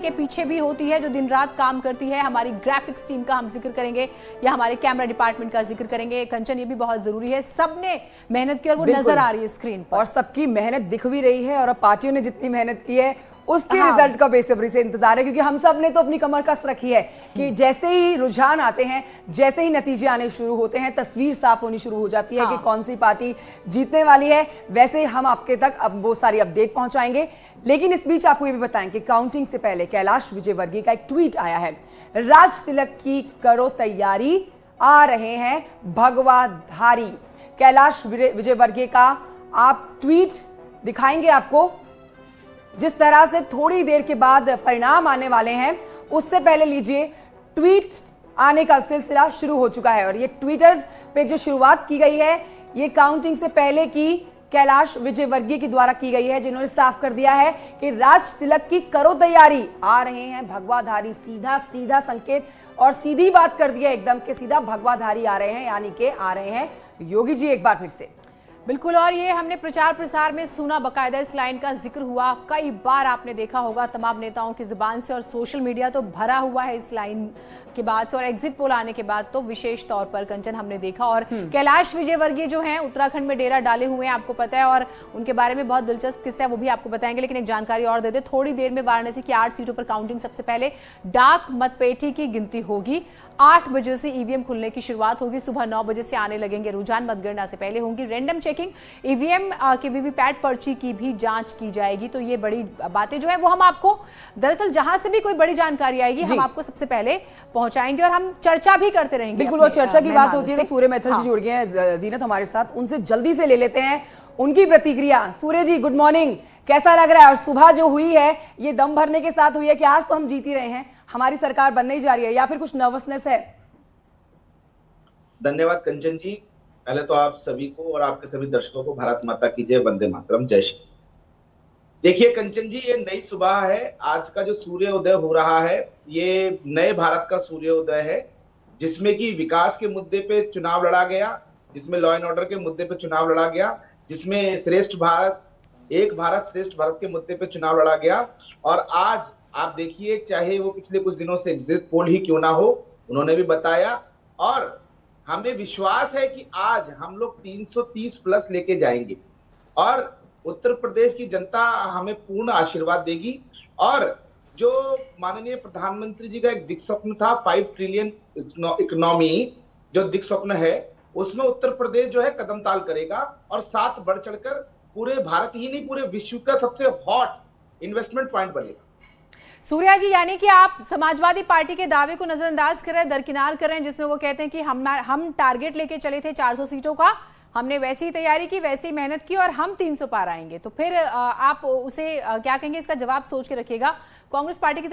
के पीछे भी होती है, जो दिन रात काम करती है। हमारी ग्राफिक्स टीम का हम जिक्र करेंगे या हमारे कैमरा डिपार्टमेंट का जिक्र करेंगे। कंचन, ये भी बहुत जरूरी है, सबने मेहनत की और वो नजर आ रही है स्क्रीन पर, और सबकी मेहनत दिख भी रही है। और अब पार्टियों ने जितनी मेहनत की है उसके रिजल्ट का बेसब्री से इंतजार है, क्योंकि हम सब ने तो अपनी कमर कस रखी है कि जैसे ही रुझान आते हैं, जैसे ही नतीजे आने शुरू होते हैं, तस्वीर साफ होनी शुरू हो जाती है कि कौन सी पार्टी जीतने वाली है। वैसे ही हम आपके तक अब वो सारी अपडेट पहुंचाएंगे। लेकिन इस बीच आपको ये भी बताएं कि काउंटिंग से पहले कैलाश विजयवर्गीय का एक ट्वीट आया है, राज तिलक की करो तैयारी, आ रहे हैं भगवाधारी। कैलाश विजयवर्गीय का आप ट्वीट दिखाएंगे आपको, जिस तरह से थोड़ी देर के बाद परिणाम आने वाले हैं उससे पहले लीजिए ट्वीट आने का सिलसिला शुरू हो चुका है। और ये ट्विटर पे जो शुरुआत की गई है ये काउंटिंग से पहले की कैलाश विजयवर्गीय के द्वारा की गई है, जिन्होंने साफ कर दिया है कि राज तिलक की करो तैयारी, आ रहे हैं भगवाधारी। सीधा सीधा संकेत और सीधी बात कर दिया एकदम कि सीधा भगवाधारी आ रहे हैं, यानी कि आ रहे हैं योगी जी एक बार फिर से। बिल्कुल, और ये हमने प्रचार प्रसार में सुना, बकायदा इस लाइन का जिक्र हुआ कई बार, आपने देखा होगा तमाम नेताओं की जुबान से, और सोशल मीडिया तो भरा हुआ है इस लाइन के बाद से, और एग्जिट पोल आने के बाद तो विशेष तौर पर कंचन हमने देखा। और कैलाश विजयवर्गीय जो हैं उत्तराखंड में डेरा डाले हुए हैं, आपको पता है, और उनके बारे में बहुत दिलचस्प किस्सा है, वो भी आपको बताएंगे। लेकिन एक जानकारी और दे दे, थोड़ी देर में वाराणसी की 8 सीटों पर काउंटिंग सबसे पहले डाक मतपेटी की गिनती होगी। 8 बजे से ईवीएम खुलने की शुरुआत होगी, सुबह 9 बजे से आने लगेंगे रुझान, मतगणना से पहले होंगी रैंडम चेकिंग, ईवीएम के वीवीपैट पर्ची की भी जांच की जाएगी। तो ये बड़ी बातें जो है वो हम आपको, दरअसल जहां से भी कोई बड़ी जानकारी आएगी हम आपको सबसे पहले पहुंचाएंगे, और हम चर्चा भी करते रहेंगे। बिल्कुल, वो चर्चा की बात होती है तो सूर्य मैथल जी जुड़ गए हैं जीनत हमारे साथ, उनसे जल्दी से ले लेते हैं उनकी प्रतिक्रिया। सूर्य जी, गुड मॉर्निंग, कैसा लग रहा है? और सुबह जो हुई है ये दम भरने के साथ हुई है कि आज तो हम जीत ही रहे हैं, हमारी सरकार बनने ही जा रही है, या फिर कुछ नर्वसनेस है? धन्यवाद कंचन जी। पहले तो आप सभी को और आपके सभी दर्शकों को भारत माता की जय, वंदे मातरम, जय श्री। देखिए कंचन जी, ये नई सुबह है, आज का जो सूर्योदय हो रहा है ये नए भारत का सूर्योदय है, जिसमें कि विकास के मुद्दे पे चुनाव लड़ा गया, जिसमें लॉ एंड ऑर्डर के मुद्दे पे चुनाव लड़ा गया, जिसमें श्रेष्ठ भारत, एक भारत श्रेष्ठ भारत के मुद्दे पे चुनाव लड़ा गया। और आज आप देखिए, चाहे वो पिछले कुछ दिनों से एग्जिट पोल ही क्यों ना हो, उन्होंने भी बताया, और हमें विश्वास है कि आज हम लोग 330 प्लस लेके जाएंगे, और उत्तर प्रदेश की जनता हमें पूर्ण आशीर्वाद देगी। और जो माननीय प्रधानमंत्री जी का एक दिक स्वप्न था, 5 ट्रिलियन इकोनॉमी, जो दिक स्वप्न है उसमें उत्तर प्रदेश जो है कदम ताल करेगा, और साथ बढ़ चढ़कर पूरे भारत ही नहीं पूरे विश्व का सबसे हॉट इन्वेस्टमेंट पॉइंट बनेगा। सूर्या जी, यानी कि आप समाजवादी पार्टी के दावे को नजरअंदाज कर रहे हैं, दरकिनार कर रहे हैं, जिसमें वो कहते हैं कि हम टारगेट लेके चले थे 400 सीटों का, हमने वैसी ही तैयारी की, वैसी ही मेहनत की, और हम 300 पार आएंगे। तो फिर आप उसे क्या कहेंगे? इसका जवाब सोच के रखिएगा। कांग्रेस पार्टी की